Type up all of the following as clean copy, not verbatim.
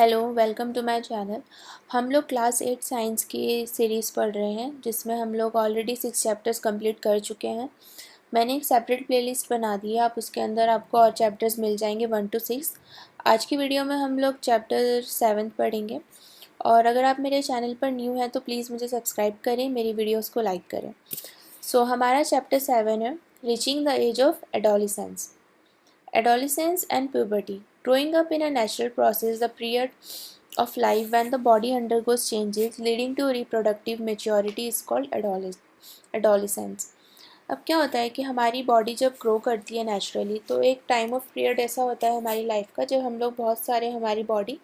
Hello, welcome to my channel. हम लोग class 8 science की सीरीज़ पढ़ रहे हैं जिसमें हम लोग ऑलरेडी 6 चैप्टर्स कंप्लीट कर चुके हैं। मैंने एक सेपरेट प्लेलिस्ट बना दी है, आप उसके अंदर आपको और चैप्टर्स मिल जाएंगे 1 to 6। आज की वीडियो में हम लोग चैप्टर 7 पढ़ेंगे। और अगर आप मेरे चैनल पर न्यू हैं तो प्लीज़ मुझे सब्सक्राइब करें, मेरी वीडियोज़ को लाइक करें। हमारा चैप्टर 7 है reaching the age of adolescence. Adolescence and puberty. Growing up in a natural process, the period of life when the body undergoes changes leading to reproductive maturity is called adolescence. अब क्या होता है कि हमारी body जब grow करती है naturally, तो एक टाइम ऑफ पीरियड ऐसा होता है हमारी लाइफ का जब हम लोग हमारी बॉडी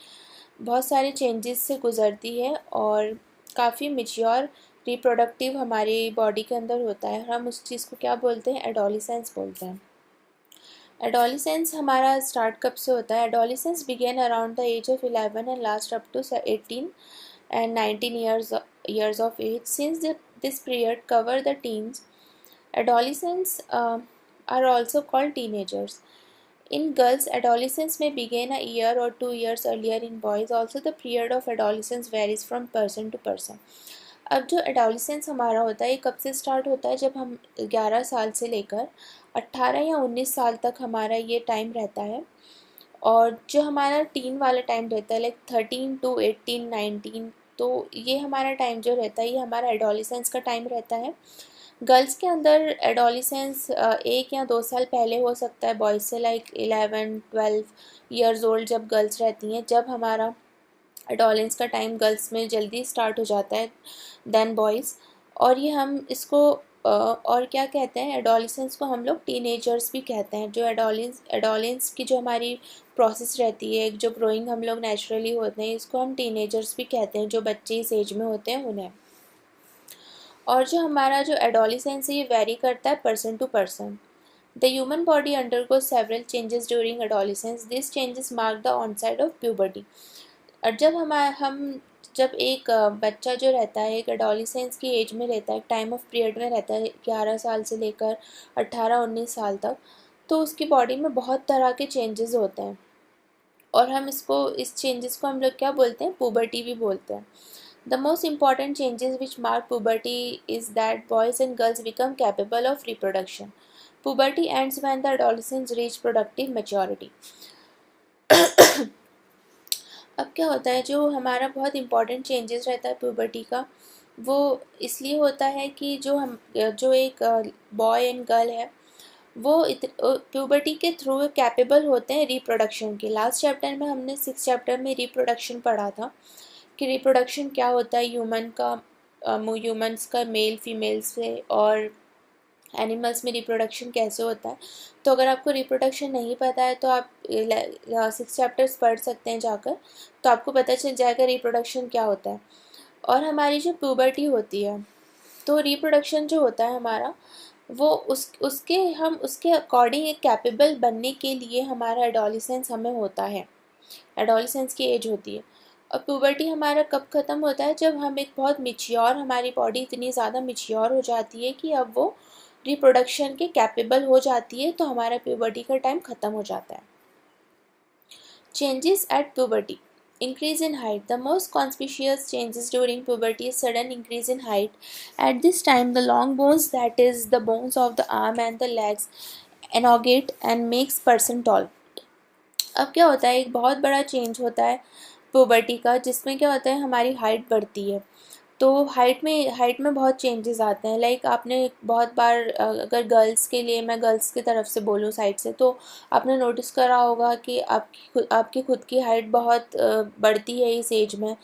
बहुत सारे चेंजेस से गुजरती है और काफ़ी मेच्योर रिप्रोडक्टिव हमारी बॉडी के अंदर होता है। हम उस चीज़ को क्या बोलते हैं? एडोलिसेंस बोलते हैं। एडोलिसेंस हमारा स्टार्ट कब से होता है? Adolescence begin around the age of 11 and last up to 18 and 19 years of age. Since this period cover the teens, adolescents are also called teenagers. In girls, adolescence may begin a year or 2 years earlier. In boys, also the period of adolescence varies from person to person. अब जो adolescence हमारा होता है ये कब से start होता है? जब हम 11 साल से लेकर 18 या 19 साल तक हमारा ये टाइम रहता है। और जो हमारा टीन वाला टाइम रहता है, लाइक 13 to 18 19, तो ये हमारा टाइम जो रहता है ये हमारा एडोलिसेंस का टाइम रहता है। गर्ल्स के अंदर एडोलिसेंस 1 या 2 साल पहले हो सकता है बॉयज़ से, लाइक 11-12 ईयर्स ओल्ड जब गर्ल्स रहती हैं, जब हमारा एडोलेंस का टाइम गर्ल्स में जल्दी स्टार्ट हो जाता है देन बॉयज़। और ये हम इसको और क्या कहते हैं, एडोलिसेंस को हम लोग टीनेजर्स भी कहते हैं। जो एडोलेंस की जो हमारी प्रोसेस रहती है, जो ग्रोइंग हम लोग नेचुरली होते हैं, इसको हम टीनेजर्स भी कहते हैं। जो बच्चे इस एज में होते हैं उन्हें। और जो हमारा जो एडोलिसेंस है ये वेरी करता है person to person. The human body undergoes several changes during adolescence. This changes mark the onset of puberty. और जब एक बच्चा जो रहता है एक एडोलिसेंस की एज में रहता है, टाइम ऑफ पीरियड में रहता है 11 साल से लेकर 18-19 साल तक, तो उसकी बॉडी में बहुत तरह के चेंजेस होते हैं। और इस चेंजेस को हम लोग क्या बोलते हैं? पुबर्टी भी बोलते हैं। The most important changes which mark puberty is that boys and girls become capable of reproduction. Puberty ends when the adolescence reach productive maturity. अब क्या होता है, जो हमारा बहुत इंपॉर्टेंट चेंजेस रहता है प्यूबर्टी का, वो इसलिए होता है कि जो एक बॉय एंड गर्ल है वो प्यूबर्टी के थ्रू कैपेबल होते हैं रिप्रोडक्शन के। लास्ट चैप्टर में हमने 6 चैप्टर में रिप्रोडक्शन पढ़ा था कि रिप्रोडक्शन क्या होता है ह्यूमन्स का मेल फीमेल से, और एनिमल्स में रिप्रोडक्शन कैसे होता है। तो अगर आपको रिप्रोडक्शन नहीं पता है तो आप 6 चैप्टर्स पढ़ सकते हैं जाकर, तो आपको पता चल जाएगा रिप्रोडक्शन क्या होता है। और हमारी जो प्यूबर्टी होती है, तो रिप्रोडक्शन जो होता है हमारा, वो उसके अकॉर्डिंग एक कैपेबल बनने के लिए हमारा एडोलिसेंस हमें होता है, एडोलिसेंस की एज होती है। और प्यूबर्टी हमारा कब ख़त्म होता है? जब हम एक बहुत मिच्योर, हमारी बॉडी इतनी ज़्यादा मिच्योर हो जाती है कि अब वो रिप्रोडक्शन के कैपेबल हो जाती है, तो हमारा प्यूबर्टी का टाइम ख़त्म हो जाता है। Changes at puberty. Increase in height. The most conspicuous changes during puberty is sudden increase in height. At this time, the long bones, that is the bones of the arm and the legs, elongate and makes person tall. अब क्या होता है, एक बहुत बड़ा change होता है puberty का, जिसमें क्या होता है हमारी हाइट बढ़ती है। तो हाइट में बहुत चेंजेस आते हैं। लाइक आपने बहुत बार, अगर गर्ल्स के लिए, मैं गर्ल्स की तरफ से बोलूँ साइड से, तो आपने नोटिस करा होगा कि आपकी खुद की हाइट बहुत बढ़ती है इस एज में।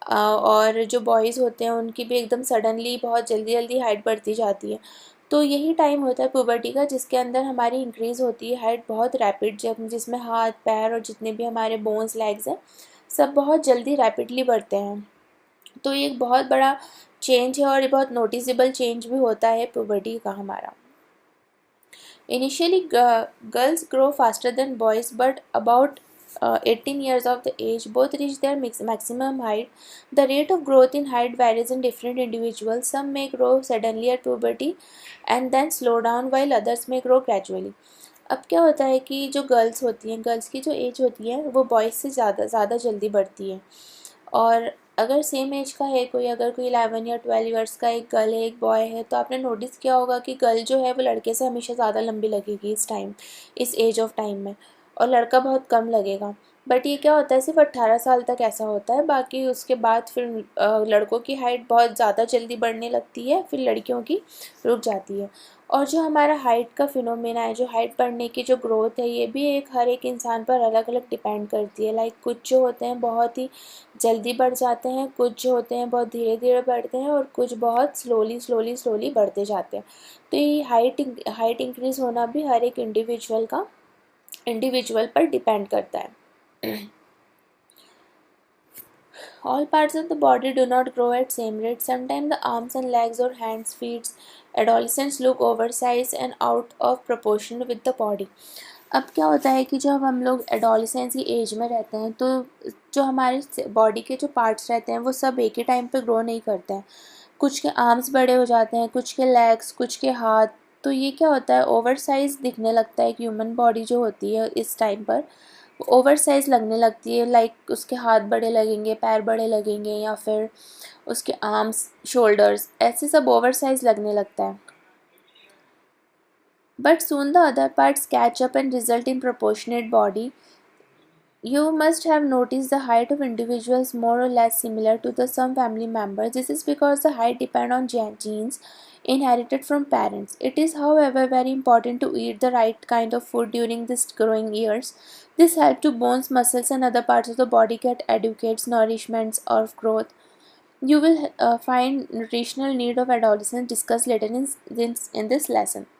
और जो बॉयज़ होते हैं उनकी भी एकदम सडनली बहुत जल्दी जल्दी हाइट बढ़ती जाती है। तो यही टाइम होता है पुबर्टी का, जिसके अंदर हमारी इंक्रीज़ होती है हाइट बहुत रैपिड, जिसमें हाथ पैर और जितने भी हमारे बोन्स लेग्स हैं सब बहुत जल्दी रैपिडली बढ़ते हैं। तो ये एक बहुत बड़ा चेंज है और ये बहुत नोटिसेबल चेंज भी होता है पुबर्टी का हमारा। Initially girls grow faster than boys, but about 18 years of the age both reach their maximum height. The rate of growth in height varies in different individuals. Some may grow suddenly at puberty and then slow down, while others may grow gradually. अब क्या होता है कि जो girls होती हैं, girls की जो एज होती है वो बॉयज़ से ज़्यादा जल्दी बढ़ती है। और अगर सेम एज का है कोई, अगर कोई 11 या 12 ईयर्स का एक गर्ल है एक बॉय है, तो आपने नोटिस किया होगा कि गर्ल जो है वो लड़के से हमेशा ज़्यादा लंबी लगेगी इस एज ऑफ टाइम में, और लड़का बहुत कम लगेगा। बट ये क्या होता है, सिर्फ 18 साल तक ऐसा होता है, बाकी उसके बाद फिर लड़कों की हाइट बहुत ज़्यादा जल्दी बढ़ने लगती है, फिर लड़कियों की रुक जाती है। और जो हमारा हाइट का फिनोमेना है, जो हाइट बढ़ने की जो ग्रोथ है, ये भी एक हर एक इंसान पर अलग अलग डिपेंड करती है। लाइक कुछ जो होते हैं बहुत ही जल्दी बढ़ जाते हैं, कुछ जो होते हैं बहुत धीरे धीरे बढ़ते हैं, और कुछ बहुत स्लोली बढ़ते जाते हैं। तो ये हाइट इंक्रीज़ होना भी हर एक इंडिविजुअल पर डिपेंड करता है। All parts of the body do not grow at same rate. Sometimes the arms and legs or hands, feet, adolescents look oversized and out of proportion with the body. अब क्या होता है कि जब हम लोग एडोलिसेंस की एज में रहते हैं, तो जो हमारे बॉडी के जो पार्ट्स रहते हैं वो सब एक ही टाइम पे ग्रो नहीं करते हैं। कुछ के आर्म्स बड़े हो जाते हैं, कुछ के लेग्स, कुछ के हाथ। तो ये क्या होता है, ओवर साइज दिखने लगता है। एक ह्यूमन बॉडी जो होती है इस टाइम पर ओवर साइज लगने लगती है। लाइक उसके हाथ बड़े लगेंगे, पैर बड़े लगेंगे, या फिर उसके आर्म्स, शोल्डर्स, ऐसे सब ओवर साइज लगने लगता है। But soon the other parts catch up and result in proportionate body. You must have noticed the height of individuals more or less similar to the some family members. This is because the height depend on genes inherited from parents. It is, however, very important to eat the right kind of food during this growing years. This helps to bones, muscles, and other parts of the body get adequate nourishments or growth. You will find nutritional need of adolescents discussed later in this lesson.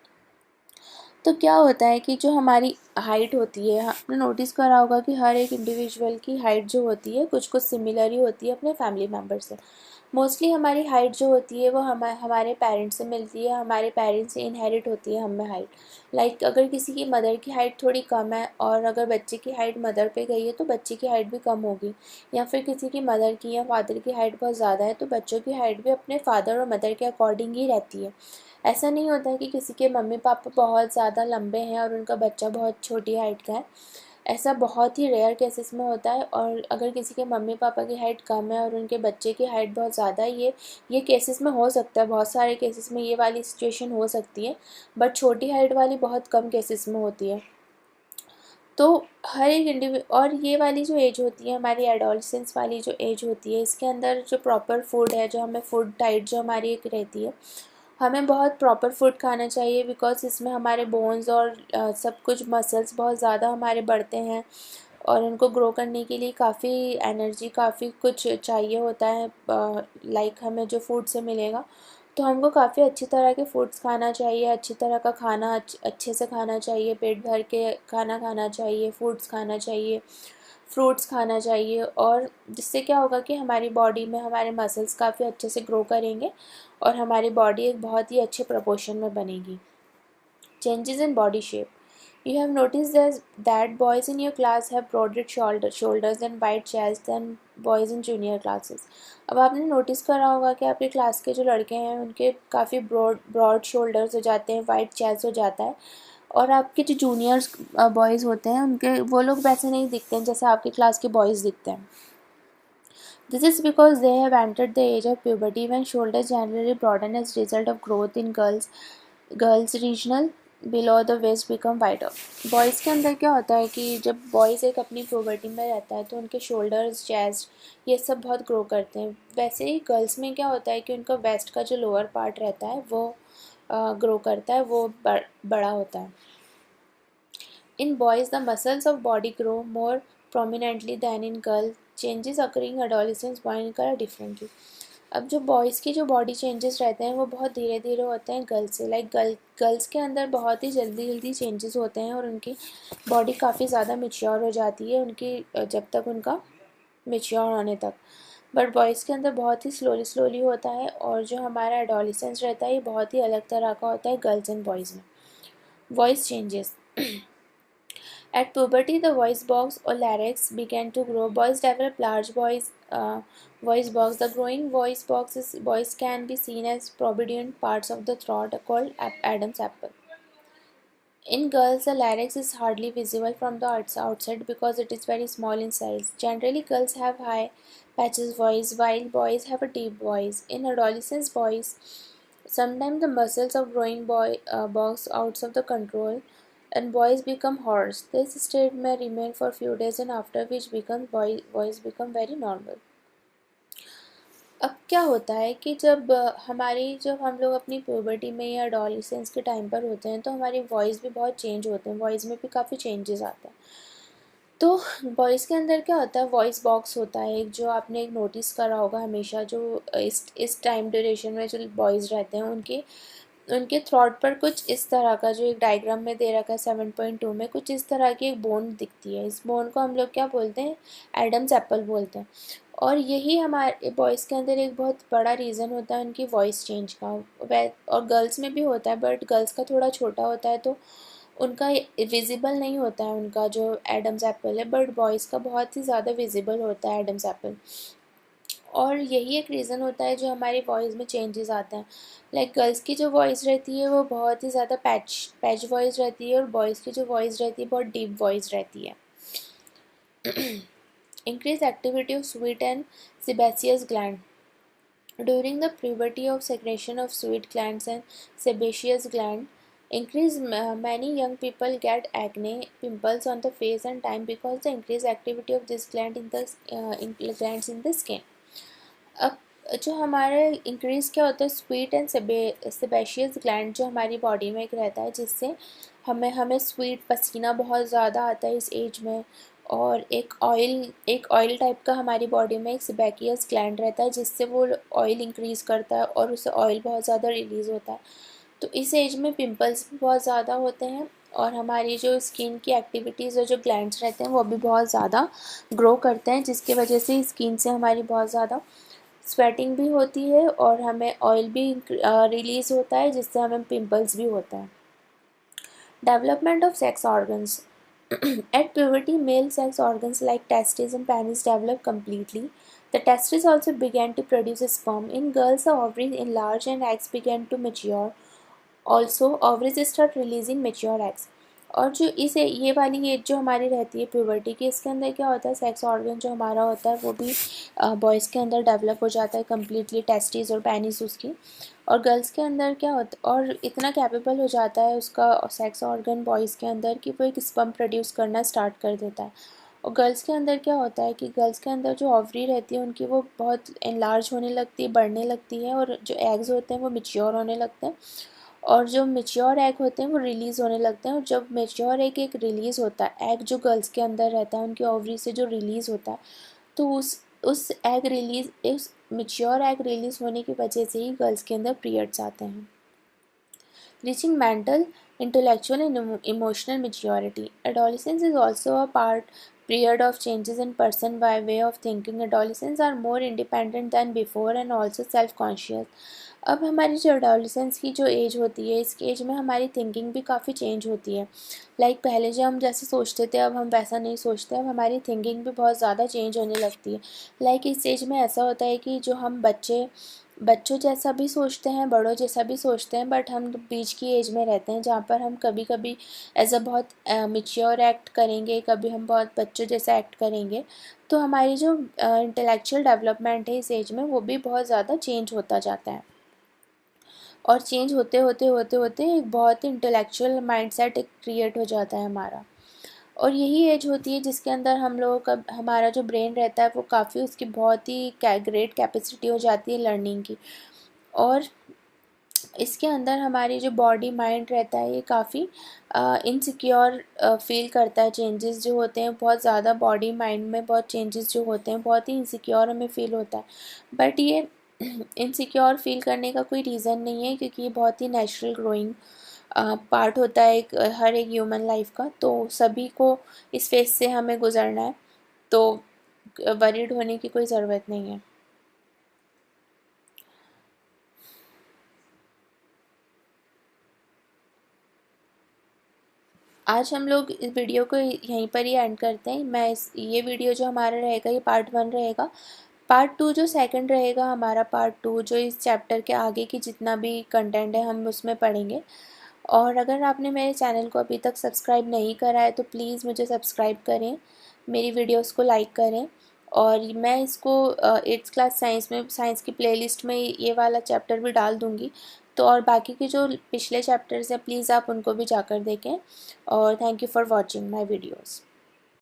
तो क्या होता है कि जो हमारी height होती है, आपने नोटिस करा होगा कि हर एक इंडिविजुअल की हाइट जो होती है कुछ कुछ सिमिलर ही होती है अपने फैमिली मेम्बर से। मोस्टली हमारी हाइट जो होती है वो हमारे पेरेंट्स से मिलती है, हमारे पेरेंट्स से इनहेरिट होती है हमें हाइट। लाइक अगर किसी की मदर की हाइट थोड़ी कम है और अगर बच्चे की हाइट मदर पे गई है तो बच्चे की हाइट भी कम होगी, या फिर किसी की मदर की या फादर की हाइट बहुत ज़्यादा है तो बच्चों की हाइट भी अपने फादर और मदर के अकॉर्डिंग ही रहती है। ऐसा नहीं होता है कि किसी के मम्मी पापा बहुत ज़्यादा लंबे हैं और उनका बच्चा बहुत छोटी हाइट का है। ऐसा बहुत ही रेयर केसेस में होता है। और अगर किसी के मम्मी पापा की हाइट कम है और उनके बच्चे की हाइट बहुत ज़्यादा है, ये केसेस में हो सकता है, बहुत सारे केसेस में ये वाली सिचुएशन हो सकती है, बट छोटी हाइट वाली बहुत कम केसेस में होती है। तो हर एक और ये वाली जो एज होती है, हमारी एडोलसेंस वाली जो एज होती है, इसके अंदर जो प्रॉपर फूड है, जो हमें फूड डाइट जो हमारी एक रहती है, हमें बहुत प्रॉपर फूड खाना चाहिए, बिकॉज़ इसमें हमारे बोन्स और सब कुछ मसल्स बहुत ज़्यादा हमारे बढ़ते हैं, और उनको ग्रो करने के लिए काफ़ी एनर्जी, काफ़ी कुछ चाहिए होता है। लाइक हमें जो फूड से मिलेगा, तो हमको काफ़ी अच्छी तरह के फूड्स खाना चाहिए, अच्छी तरह का खाना अच्छे से खाना चाहिए, पेट भर के खाना खाना चाहिए, फूड्स खाना चाहिए, फ्रूट्स खाना चाहिए। और जिससे क्या होगा कि हमारी बॉडी में हमारे मसल्स काफ़ी अच्छे से ग्रो करेंगे और हमारी बॉडी एक बहुत ही अच्छे प्रपोर्शन में बनेगी। Changes in body shape. You have noticed that boys in your class have broader shoulders and wide chest than boys in junior classes. अब आपने नोटिस करा होगा कि आपके क्लास के जो लड़के हैं उनके काफ़ी ब्रॉड शोल्डर्स हो जाते हैं, वाइड चेस्ट हो जाता है, और आपके जो जूनियर्स बॉयज़ होते हैं उनके वो लोग वैसे नहीं दिखते हैं जैसे आपके क्लास के बॉयज़ दिखते हैं। This is because they have entered the age of puberty when shoulders generally broaden as a result of growth in girls. Girls regional below the waist become wider. Boys के अंदर क्या होता है कि जब बॉयज़ एक अपनी प्यूबर्टी में रहता है तो उनके शोल्डर्स, चेस्ट, ये सब बहुत ग्रो करते हैं। वैसे ही गर्ल्स में क्या होता है कि उनका वेस्ट का जो लोअर पार्ट रहता है वो ग्रो करता है, वो बड़ा होता है। In boys, the muscles of body grow more prominently than in girls. Changes occurring adolescence boy का differently. अब जो बॉयज़ की जो बॉडी चेंजेस रहते हैं वो बहुत धीरे धीरे होते हैं गर्ल्स से। लाइक गर्ल्स के अंदर बहुत ही जल्दी चेंजेस होते हैं और उनकी बॉडी काफ़ी ज़्यादा मेच्योर हो जाती है उनकी जब तक उनका मेच्योर होने तक। बट बॉयज़ के अंदर बहुत ही स्लोली होता है, और जो हमारा एडोलिसेंस रहता है ये बहुत ही अलग तरह का होता है गर्ल्स एंड बॉयज़ में। Voice changes. At puberty, the voice box or larynx began to grow. Boys develop large voice box. The growing voice can be seen as prominent parts of the throat called Adam's apple. In girls, the larynx is hardly visible from the outside because it is very small in size. Generally, girls have high patches voice while boys have a deep voice. In adolescence boys, sometimes the muscles of growing box out of the control and boys become hoarse. This state may remain for few days and after which voice become very normal. अब क्या होता है कि जब हम लोग अपनी puberty में या एडोलेसेंस के टाइम पर होते हैं तो हमारी वॉइस भी बहुत चेंज होते हैं, वॉइस में भी काफ़ी चेंजेस आते हैं। तो वॉइस के अंदर क्या होता है, वॉइस बॉक्स होता है एक, जो आपने एक नोटिस करा होगा हमेशा, जो इस टाइम ड्यूरेशन में जो बॉयज़ रहते हैं उनके उनके थ्रॉट पर कुछ इस तरह का, जो एक डायग्राम में दे रखा है 7.2 में, कुछ इस तरह की एक बोन दिखती है। इस बोन को हम लोग क्या बोलते हैं, एडम्स एप्पल बोलते हैं। और यही हमारे बॉयज़ के अंदर एक बहुत बड़ा रीज़न होता है उनकी वॉइस चेंज का। और गर्ल्स में भी होता है, बट गर्ल्स का थोड़ा छोटा होता है तो उनका विजिबल नहीं होता है उनका जो एडम्स एप्पल है, बट बॉयज़ का बहुत ही ज़्यादा विजिबल होता है एडम्स एप्पल। और यही एक रीज़न होता है जो हमारी वॉइस में चेंजेस आते हैं। लाइक गर्ल्स की जो वॉइस रहती है वो बहुत ही ज़्यादा पैच वॉइस रहती है, और बॉयज़ की जो वॉइस रहती है बहुत डीप वॉइस रहती है। Increased activity of sweet and sebaceous gland. During the puberty of secretion of sweet glands and sebaceous gland increase, many young people get acne, pimples on the face and time because the increased activity of this gland glands in the skin. अब जो हमारे increase क्या होता है, sweet and sebaceous gland जो हमारी body में एक रहता है, जिससे हमें स्वीट पसीना बहुत ज़्यादा आता है इस एज में। और एक ऑयल टाइप का हमारी बॉडी में एक सेबेशियस ग्लैंड रहता है, जिससे वो ऑयल इंक्रीज़ करता है और उससे ऑयल बहुत ज़्यादा रिलीज़ होता है। तो इस एज में पिंपल्स भी बहुत ज़्यादा होते हैं, और हमारी जो स्किन की एक्टिविटीज़ और जो ग्लैंड्स रहते हैं वो भी बहुत ज़्यादा ग्रो करते हैं, जिसकी वजह से स्किन से हमारी बहुत ज़्यादा स्वेटिंग भी होती है और हमें ऑयल भी रिलीज़ होता है, जिससे हमें पिंपल्स भी होता है। Development of sex organs. At puberty, male sex organs like testes and penis develop completely. The testes also began to produce sperm. In girls, the ovaries enlarge and eggs begin to mature. Also, ovaries start releasing mature eggs. और जो ये वाली as जो हमारी रहती है puberty की, इसके अंदर क्या होता है, सेक्स ऑर्गन जो हमारा होता है वो भी बॉयज़ के अंदर डेवलप हो जाता है कम्प्लीटली, टेस्टिस और पेनिस उसकी। और गर्ल्स के अंदर क्या होता है, और इतना कैपेबल हो जाता है उसका सेक्स ऑर्गन बॉयज़ के अंदर कि वो एक स्पर्म प्रोड्यूस करना स्टार्ट कर देता है। और गर्ल्स के अंदर क्या होता है कि गर्ल्स के अंदर जो ओवरी रहती है उनकी वो बहुत एनलार्ज होने लगती है, बढ़ने लगती है, और जो एग्स होते हैं वो मेच्योर होने लगते हैं। और जो मेच्योर एग होते हैं वो रिलीज़ होने लगते हैं। और जब मेच्योर एग एक रिलीज़ होता है, एग जो गर्ल्स के अंदर रहता है उनकी ओवरी से जो रिलीज़ होता है, तो उस मेच्योर एग रिलीज़ होने की वजह से ही गर्ल्स के अंदर पीरियड्स आते हैं। Reaching mental, intellectual, and emotional maturity. Adolescence is also a period of changes in person by way of thinking. Adolescents are more independent than before and also self-conscious. अब हमारी जो एडोलेसेंस की जो as होती है, इस एज में हमारी थिंकिंग भी काफ़ी चेंज होती है। लाइक पहले जो हम जैसे सोचते थे अब हम वैसा नहीं सोचते, अब हमारी थिंकिंग भी बहुत ज़्यादा चेंज होने लगती है। लाइक इस एज में ऐसा होता है कि जो हम बच्चों जैसा भी सोचते हैं, बड़ों जैसा भी सोचते हैं, बट हम बीच की एज में रहते हैं जहाँ पर हम कभी कभी एज अ बहुत मेच्योर एक्ट करेंगे, कभी हम बहुत बच्चों जैसा एक्ट करेंगे। तो हमारी जो इंटेलेक्चुअल डेवलपमेंट है इस एज में वो भी बहुत ज़्यादा चेंज होता जाता है। और चेंज होते होते होते होते एक बहुत ही इंटेलेक्चुअल माइंडसेट एक क्रिएट हो जाता है हमारा। और यही एज होती है जिसके अंदर हम लोगों का हमारा जो ब्रेन रहता है वो काफ़ी उसकी बहुत ही ग्रेट कैपेसिटी हो जाती है लर्निंग की। और इसके अंदर हमारी जो बॉडी माइंड रहता है ये काफ़ी इनसिक्योर फील करता है। चेंजेस जो होते हैं बहुत ज़्यादा बॉडी माइंड में, बहुत चेंजेस जो होते हैं बहुत ही इनसिक्योर हमें फील होता है। बट ये इनसिक्योर फील करने का कोई रीज़न नहीं है, क्योंकि ये बहुत ही नेचुरल ग्रोइंग पार्ट होता है हर एक ह्यूमन लाइफ का। तो सभी को इस फेज से हमें गुजरना है, तो वरीड होने की कोई ज़रूरत नहीं है। आज हम लोग इस वीडियो को यहीं पर ही एंड करते हैं। ये वीडियो जो हमारा रहेगा ये पार्ट 1 रहेगा। पार्ट 2 जो सेकंड रहेगा हमारा, पार्ट 2 जो इस चैप्टर के आगे की जितना भी कंटेंट है हम उसमें पढ़ेंगे। और अगर आपने मेरे चैनल को अभी तक सब्सक्राइब नहीं करा है तो प्लीज़ मुझे सब्सक्राइब करें, मेरी वीडियोस को लाइक करें। और मैं इसको 8th क्लास साइंस की प्लेलिस्ट में ये वाला चैप्टर भी डाल दूँगी। तो और बाकी के जो पिछले चैप्टर्स हैं प्लीज़ आप उनको भी जाकर देखें। और thank you for watching my videos.